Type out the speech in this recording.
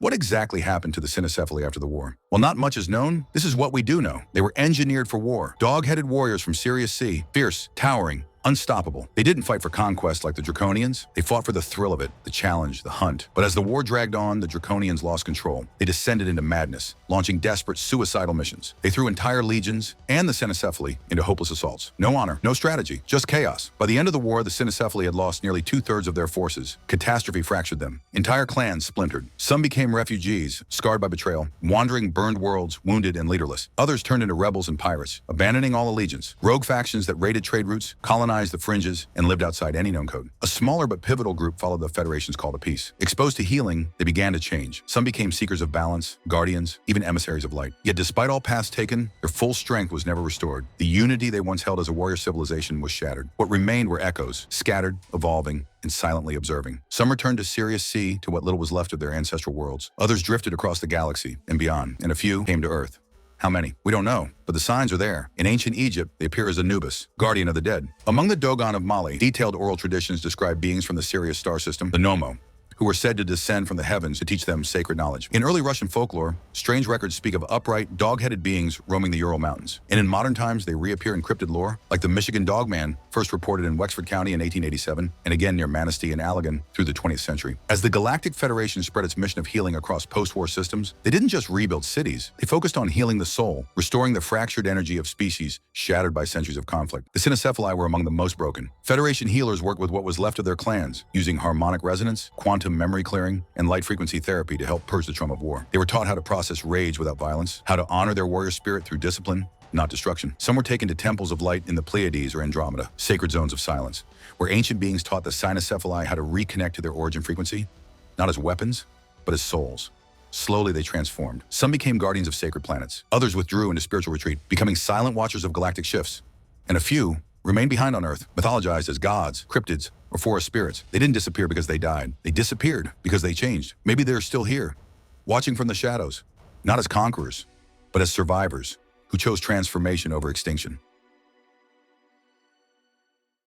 What exactly happened to the Cynocephali after the war? While not much is known, this is what we do know. They were engineered for war. Dog-headed warriors from Sirius C, fierce, towering, unstoppable. They didn't fight for conquest like the Draconians. They fought for the thrill of it, the challenge, the hunt. But as the war dragged on, the Draconians lost control. They descended into madness, launching desperate, suicidal missions. They threw entire legions and the Cynocephali into hopeless assaults. No honor, no strategy, just chaos. By the end of the war, the Cynocephali had lost nearly 2/3 of their forces. Catastrophe fractured them. Entire clans splintered. Some became refugees, scarred by betrayal, wandering burned worlds, wounded and leaderless. Others turned into rebels and pirates, abandoning all allegiance. Rogue factions that raided trade routes, colonized the fringes, and lived outside any known code. A smaller but pivotal group followed the Federation's call to peace. Exposed to healing, they began to change. Some became seekers of balance, guardians, even emissaries of light. Yet despite all paths taken, their full strength was never restored. The unity they once held as a warrior civilization was shattered. What remained were echoes, scattered, evolving, and silently observing. Some returned to Sirius C, to what little was left of their ancestral worlds. Others drifted across the galaxy and beyond, and a few came to Earth. How many? We don't know, but the signs are there. In ancient Egypt, they appear as Anubis, guardian of the dead. Among the Dogon of Mali, detailed oral traditions describe beings from the Sirius star system, the Nomo, who were said to descend from the heavens to teach them sacred knowledge. In early Russian folklore, strange records speak of upright, dog-headed beings roaming the Ural Mountains. And in modern times, they reappear in cryptid lore, like the Michigan Dogman, first reported in Wexford County in 1887, and again near Manistee and Allegan through the 20th century. As the Galactic Federation spread its mission of healing across post-war systems, they didn't just rebuild cities, they focused on healing the soul, restoring the fractured energy of species shattered by centuries of conflict. The Cynocephali were among the most broken. Federation healers worked with what was left of their clans, using harmonic resonance, quantum memory clearing, and light-frequency therapy to help purge the trauma of war. They were taught how to process rage without violence, how to honor their warrior spirit through discipline, not destruction. Some were taken to temples of light in the Pleiades or Andromeda, sacred zones of silence, where ancient beings taught the Cynocephali how to reconnect to their origin frequency, not as weapons, but as souls. Slowly, they transformed. Some became guardians of sacred planets. Others withdrew into spiritual retreat, becoming silent watchers of galactic shifts. And a few remained behind on Earth, mythologized as gods, cryptids, or forest spirits. They didn't disappear because they died. They disappeared because they changed. Maybe they're still here, watching from the shadows, not as conquerors, but as survivors who chose transformation over extinction.